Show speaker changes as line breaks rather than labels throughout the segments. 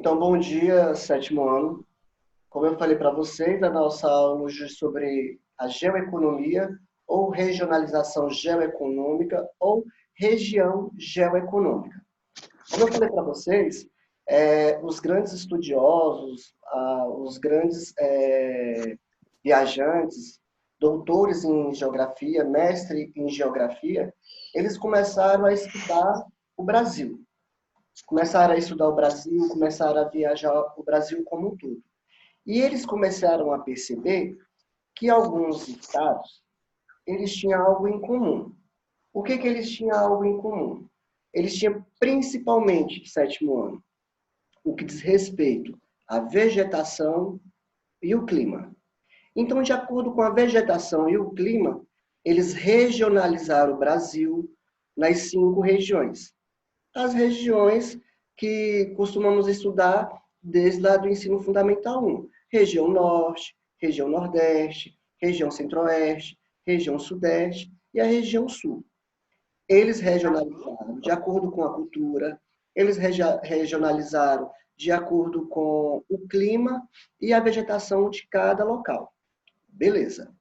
Então, bom dia, sétimo ano. Como eu falei para vocês, a nossa aula hoje é sobre a geoeconomia, ou regionalização geoeconômica, ou região geoeconômica. Como eu falei para vocês, os grandes estudiosos, os grandes viajantes, doutores em geografia, mestre em geografia, eles começaram a estudar o Brasil. Começaram a estudar o Brasil, começaram a viajar o Brasil como um todo. E eles começaram a perceber que alguns estados, eles tinham algo em comum. O que eles tinham algo em comum? Eles tinham principalmente, sétimo ano, o que diz respeito à vegetação e o clima. Então, de acordo com a vegetação e o clima, eles regionalizaram o Brasil nas 5 regiões. As regiões que costumamos estudar desde lá do ensino fundamental 1. Região Norte, região Nordeste, região Centro-Oeste, região Sudeste e a região Sul. Eles regionalizaram de acordo com a cultura, eles regionalizaram de acordo com o clima e a vegetação de cada local. Beleza.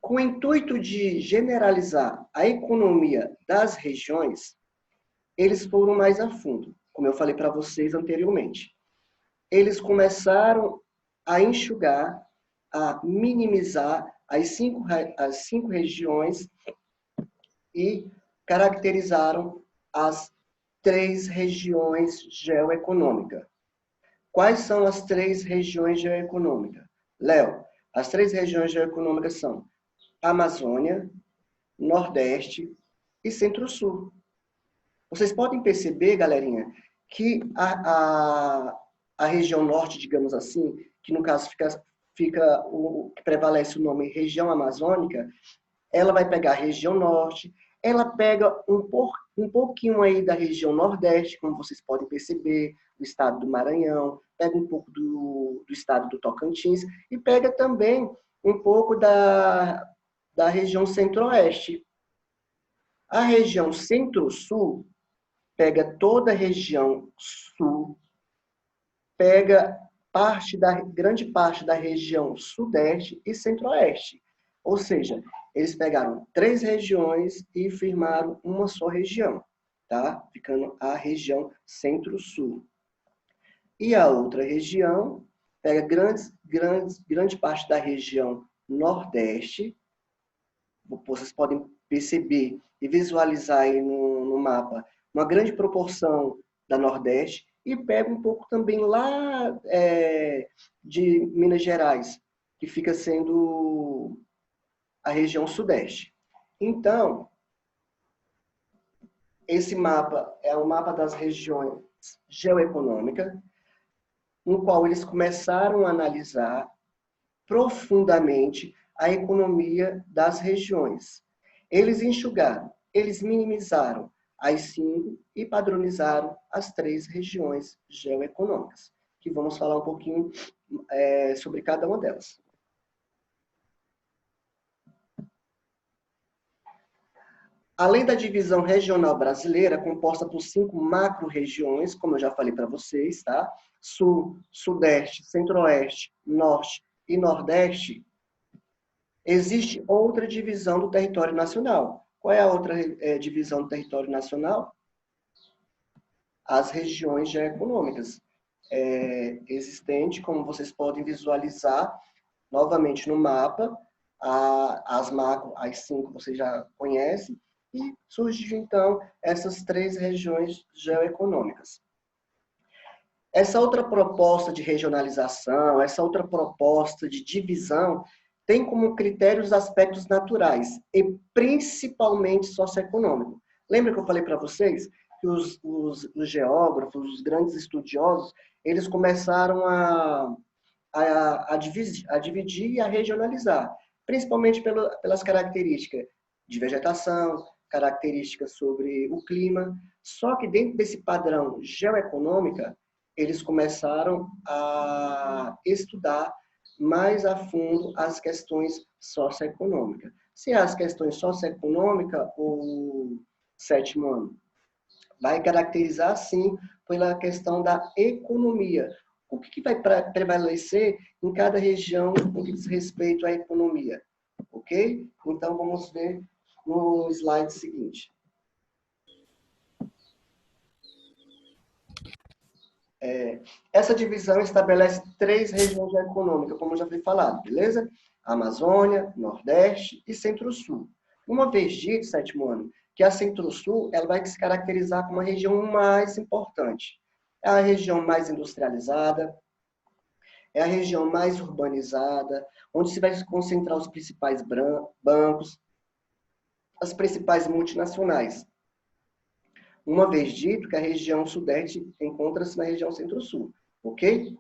Com o intuito de generalizar a economia das regiões, eles foram mais a fundo, como eu falei para vocês anteriormente. Eles começaram a enxugar, a minimizar as cinco regiões e caracterizaram as 3 regiões geoeconômicas. Quais são as 3 regiões geoeconômicas? Léo, as 3 regiões geoeconômicas são Amazônia, Nordeste e Centro-Sul. Vocês podem perceber, galerinha, que a região norte, digamos assim, que no caso fica o que prevalece o nome região amazônica, ela vai pegar a região norte, ela pega um pouquinho aí da região nordeste, como vocês podem perceber, do estado do Maranhão, pega um pouco do estado do Tocantins e pega também um pouco da região centro-oeste. A região centro-sul pega toda a região sul, pega grande parte da região sudeste e centro-oeste. Ou seja, eles pegaram 3 regiões e firmaram uma só região, tá? Ficando a região centro-sul. E a outra região pega grande parte da região nordeste. Vocês podem perceber e visualizar aí no mapa uma grande proporção da Nordeste e pega um pouco também lá de Minas Gerais, que fica sendo a região Sudeste. Então, esse mapa é o mapa das regiões geoeconômicas, no qual eles começaram a analisar profundamente a economia das regiões. Eles enxugaram, eles minimizaram as 5 e padronizaram as 3 regiões geoeconômicas, que vamos falar um pouquinho sobre cada uma delas. Além da divisão regional brasileira, composta por 5 macro-regiões, como eu já falei para vocês, tá? Sul, Sudeste, Centro-Oeste, Norte e Nordeste, existe outra divisão do território nacional. Qual é a outra divisão do território nacional? As regiões geoeconômicas. Existente, como vocês podem visualizar, novamente no mapa, as 5 vocês já conhecem, e surgiu então essas 3 regiões geoeconômicas. Essa outra proposta de regionalização, essa outra proposta de divisão, tem como critério os aspectos naturais e principalmente socioeconômicos. Lembra que eu falei para vocês que os geógrafos, os grandes estudiosos, eles começaram a dividir e a regionalizar, principalmente pelas características de vegetação, características sobre o clima. Só que dentro desse padrão geoeconômica, eles começaram a estudar mais a fundo as questões socioeconômicas. Se as questões socioeconômicas, o sétimo ano, Vai caracterizar, sim, pela questão da economia. O que vai prevalecer em cada região no que diz respeito à economia? Ok? Então, vamos ver no slide seguinte. Essa divisão estabelece 3 regiões econômicas, como já foi falado, beleza? Amazônia, Nordeste e Centro-Sul. Uma vez dito, sétimo ano, que a Centro-Sul ela vai se caracterizar como a região mais importante. É a região mais industrializada, é a região mais urbanizada, onde se vai concentrar os principais bancos, as principais multinacionais. Uma vez dito que a região Sudeste encontra-se na região Centro-Sul, ok?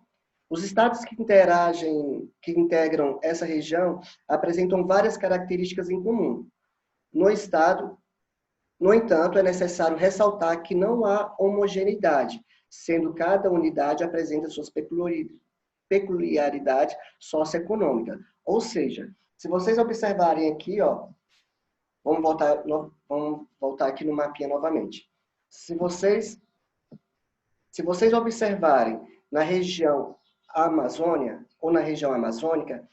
Os estados que integram essa região apresentam várias características em comum. No entanto, é necessário ressaltar que não há homogeneidade, sendo cada unidade apresenta suas peculiaridades socioeconômicas. Ou seja, se vocês observarem aqui, ó, vamos voltar aqui no mapinha novamente. Se vocês observarem na região Amazônia ou na região amazônica,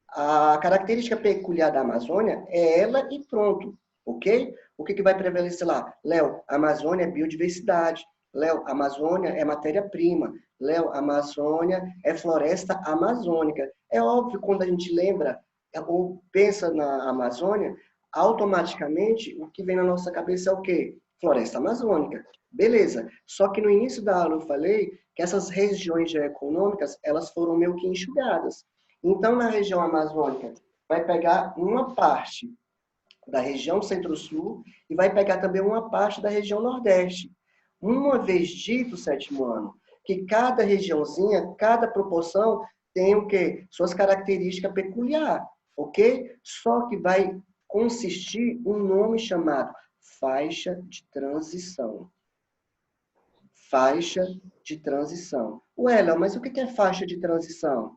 a característica peculiar da Amazônia é ela e pronto, ok? O que vai prevalecer lá? Léo, Amazônia é biodiversidade. Léo, Amazônia é matéria-prima. Léo, Amazônia é floresta amazônica. É óbvio, quando a gente lembra ou pensa na Amazônia, automaticamente o que vem na nossa cabeça é o quê? Floresta amazônica. Beleza. Só que no início da aula eu falei que essas regiões geoeconômicas, elas foram meio que enxugadas. Então, na região amazônica, vai pegar uma parte da região Centro-Sul e vai pegar também uma parte da região Nordeste. Uma vez dito, sétimo ano, que cada regiãozinha, cada proporção tem o quê? Suas características peculiares, ok? Só que vai consistir um nome chamado faixa de transição. Faixa de transição. Ué, Léo, mas o que é faixa de transição?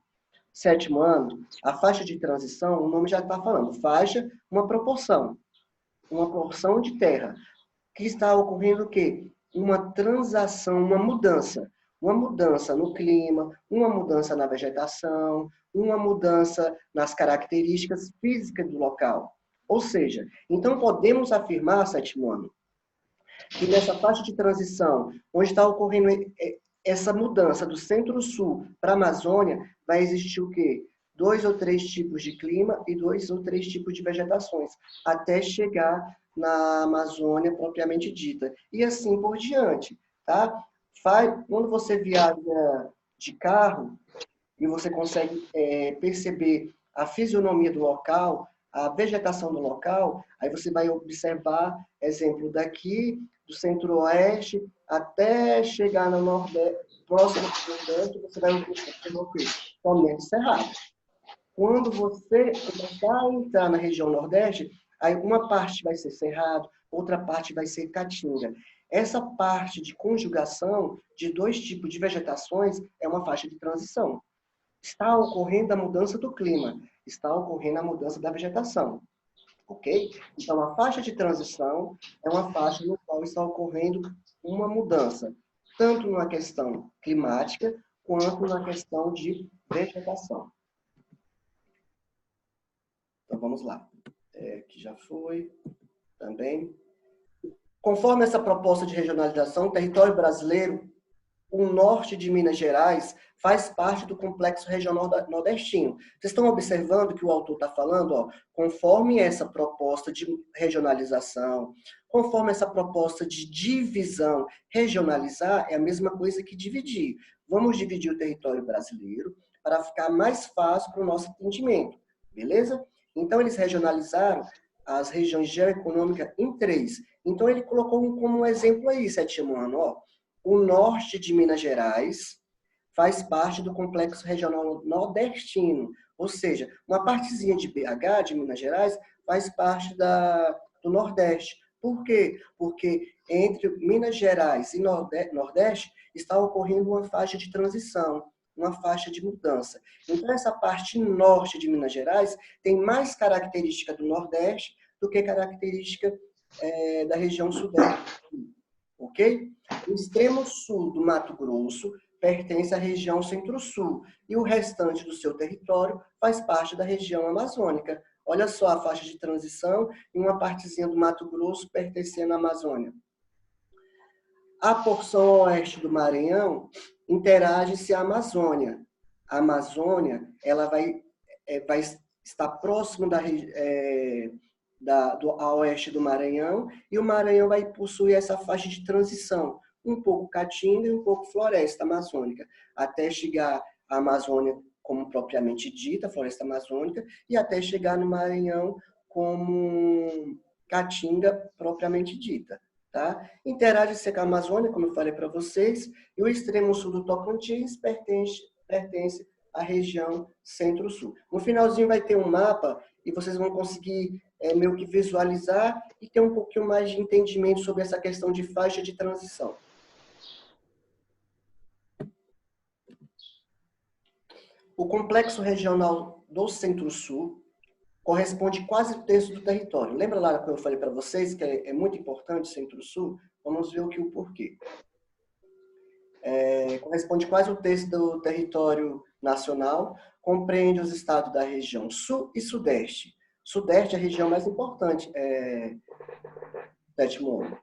Sétimo ano, a faixa de transição, o nome já está falando, faixa, uma porção de terra, que está ocorrendo o quê? Uma transação, uma mudança no clima, uma mudança na vegetação, uma mudança nas características físicas do local. Ou seja, então podemos afirmar, sétimo ano, que nessa faixa de transição, onde está ocorrendo essa mudança do centro-sul para a Amazônia, vai existir o quê? 2 ou 3 tipos de clima e 2 ou 3 tipos de vegetações, até chegar na Amazônia propriamente dita. E assim por diante, tá? Quando você viaja de carro e você consegue perceber a fisionomia do local, a vegetação do local, aí você vai observar, exemplo, daqui do centro-oeste até chegar no nordeste, próximo do nordeste, você vai observar o quê? Somente cerrado. Quando você começar a entrar na região nordeste, aí uma parte vai ser cerrado, outra parte vai ser caatinga. Essa parte de conjugação de 2 tipos de vegetações é uma faixa de transição. Está ocorrendo a mudança do clima, está ocorrendo a mudança da vegetação. Ok? Então, a faixa de transição é uma faixa no qual está ocorrendo uma mudança, tanto na questão climática, quanto na questão de vegetação. Então, vamos lá. Que já foi também. Conforme essa proposta de regionalização, o território brasileiro, o norte de Minas Gerais, faz parte do complexo regional nordestino. Vocês estão observando que o autor está falando, ó, conforme essa proposta de regionalização, conforme essa proposta de divisão, regionalizar é a mesma coisa que dividir. Vamos dividir o território brasileiro para ficar mais fácil para o nosso entendimento, beleza? Então, eles regionalizaram as regiões geoeconômicas em 3. Então, ele colocou como um exemplo aí, sétimo ano, ó. O norte de Minas Gerais faz parte do complexo regional nordestino, ou seja, uma partezinha de BH, de Minas Gerais, faz parte do Nordeste. Por quê? Porque entre Minas Gerais e Nordeste está ocorrendo uma faixa de transição, uma faixa de mudança. Então, essa parte norte de Minas Gerais tem mais característica do Nordeste do que característica da região Sudeste. Ok? ok? O extremo sul do Mato Grosso pertence à região Centro-Sul e o restante do seu território faz parte da região amazônica. Olha só a faixa de transição e uma partezinha do Mato Grosso pertencendo à Amazônia. A porção oeste do Maranhão interage-se à Amazônia. A Amazônia ela vai estar próximo a oeste do Maranhão, e o Maranhão vai possuir essa faixa de transição, um pouco caatinga e um pouco floresta amazônica, até chegar à Amazônia como propriamente dita, floresta amazônica, e até chegar no Maranhão como caatinga propriamente dita. Tá? Interage-se com a Amazônia, como eu falei para vocês, e o extremo sul do Tocantins pertence à região Centro-Sul. No finalzinho vai ter um mapa e vocês vão conseguir meio que visualizar e ter um pouquinho mais de entendimento sobre essa questão de faixa de transição. O complexo regional do Centro-Sul corresponde quase um terço do território. Lembra lá que eu falei para vocês que é muito importante o Centro-Sul? Vamos ver o porquê. Corresponde quase um terço do território nacional, compreende os estados da região Sul e Sudeste. Sudeste é a região mais importante, sétimo ano.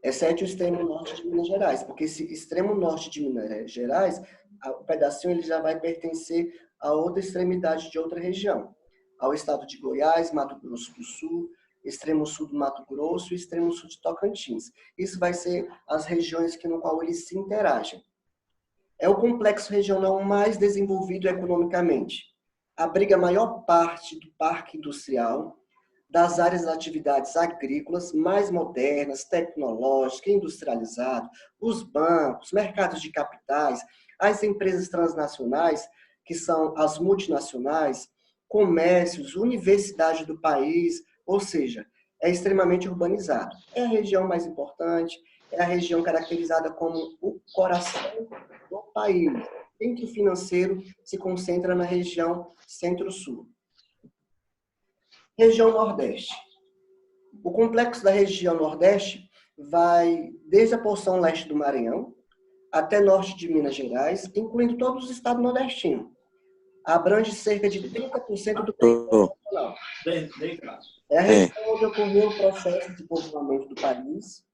Exceto o extremo norte de Minas Gerais, porque esse extremo norte de Minas Gerais, o pedacinho ele já vai pertencer a outra extremidade de outra região, ao estado de Goiás, Mato Grosso do Sul, extremo sul do Mato Grosso e extremo sul de Tocantins. Isso vai ser as regiões no qual eles se interagem. É o complexo regional mais desenvolvido economicamente. Abriga a maior parte do parque industrial, das áreas de atividades agrícolas mais modernas, tecnológicas, industrializadas, os bancos, mercados de capitais, as empresas transnacionais, que são as multinacionais, comércios, universidades do país, ou seja, é extremamente urbanizado. É a região mais importante, é a região caracterizada como o coração do país. O centro financeiro se concentra na região Centro-Sul. Região Nordeste. O complexo da região Nordeste vai desde a porção leste do Maranhão até norte de Minas Gerais, incluindo todos os estados nordestinos. Abrange cerca de 30% do território nacional. É a região onde ocorreu o processo de povoamento do país.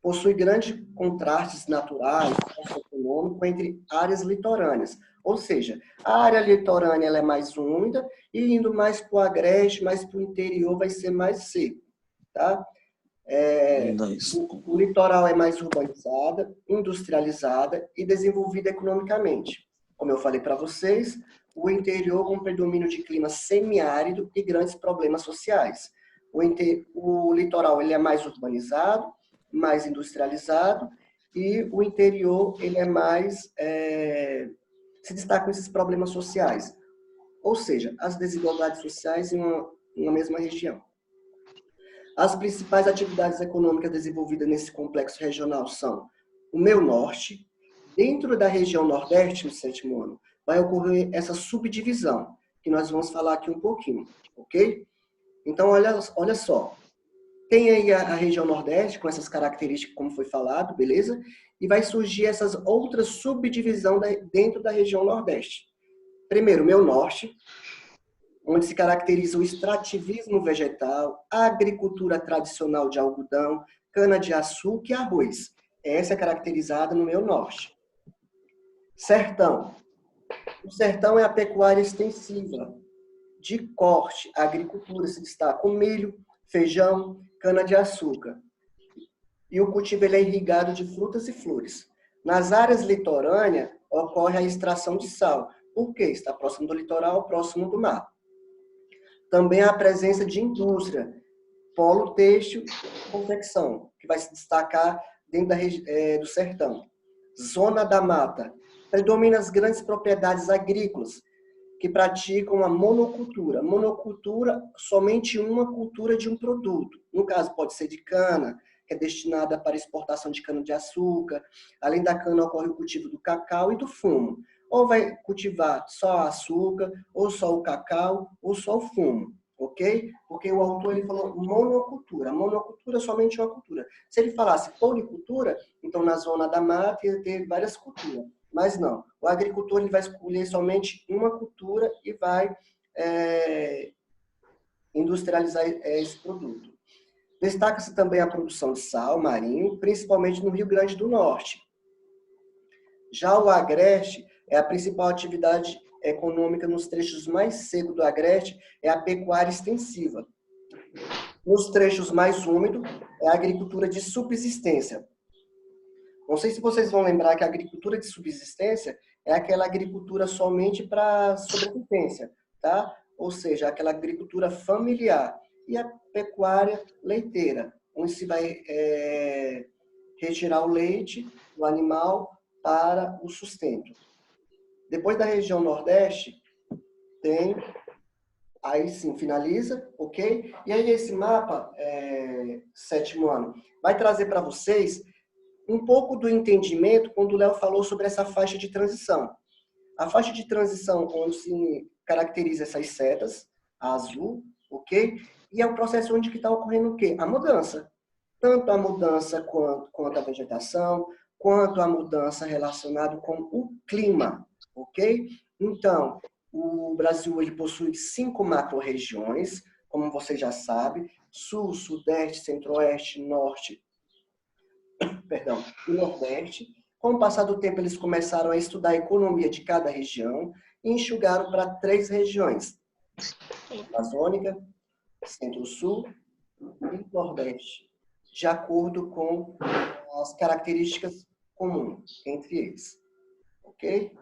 Possui grandes contrastes naturais e socioeconômicos entre áreas litorâneas. Ou seja, a área litorânea ela é mais úmida e indo mais para o agreste, mais para o interior, vai ser mais seco. Tá? O litoral é mais urbanizada, industrializada e desenvolvida economicamente. Como eu falei para vocês, o interior com predomínio de clima semiárido e grandes problemas sociais. O litoral ele é mais urbanizado, mais industrializado, e o interior ele é mais se destacam esses problemas sociais, ou seja, as desigualdades sociais em uma mesma região. As principais atividades econômicas desenvolvidas nesse complexo regional são o meio norte. Dentro da região nordeste, no sétimo ano, vai ocorrer essa subdivisão, que nós vamos falar aqui um pouquinho, ok? Então, olha só. Tem aí a região nordeste, com essas características, como foi falado, beleza? E vai surgir essas outras subdivisões dentro da região nordeste. Primeiro, meio norte, onde se caracteriza o extrativismo vegetal, a agricultura tradicional de algodão, cana-de-açúcar e arroz. Essa é caracterizada no meio norte. Sertão. O sertão é a pecuária extensiva. De corte, a agricultura se destaca o milho, feijão, cana-de-açúcar. E o cultivo ele é irrigado de frutas e flores. Nas áreas litorâneas, ocorre a extração de sal. Por quê? Está próximo do litoral, próximo do mar. Também há a presença de indústria, polo têxtil e confecção, que vai se destacar dentro do sertão. Zona da mata. Predomina as grandes propriedades agrícolas, que praticam a monocultura. Monocultura, somente uma cultura de um produto. No caso, pode ser de cana, que é destinada para exportação de cana-de-açúcar. Além da cana, ocorre o cultivo do cacau e do fumo. Ou vai cultivar só açúcar, ou só o cacau, ou só o fumo. ok? Porque o autor ele falou monocultura. Monocultura é somente uma cultura. Se ele falasse policultura, então na zona da mata ia ter várias culturas. Mas não. O agricultor ele vai escolher somente uma cultura e vai industrializar esse produto. Destaca-se também a produção de sal marinho, principalmente no Rio Grande do Norte. Já o agreste é a principal atividade econômica nos trechos mais secos do agreste, é a pecuária extensiva. Nos trechos mais úmidos, é a agricultura de subsistência. Não sei se vocês vão lembrar que a agricultura de subsistência é aquela agricultura somente para sobrevivência, tá? Ou seja, aquela agricultura familiar. E a pecuária leiteira, onde se vai retirar o leite do animal para o sustento. Depois da região Nordeste, tem, aí sim, finaliza, ok? E aí esse mapa, sétimo ano, vai trazer para vocês um pouco do entendimento quando o Léo falou sobre essa faixa de transição. A faixa de transição, onde se caracteriza essas setas, a azul, ok? E é o processo onde está ocorrendo o quê? A mudança. Tanto a mudança quanto a vegetação, quanto a mudança relacionada com o clima, ok? Então, o Brasil ele possui 5 macro-regiões, como você já sabe, Sul, Sudeste, Centro-Oeste, Norte, perdão, e Nordeste. Com o passar do tempo, eles começaram a estudar a economia de cada região e enxugaram para 3 regiões, Amazônica, Centro-Sul e Nordeste, de acordo com as características comuns entre eles. Ok?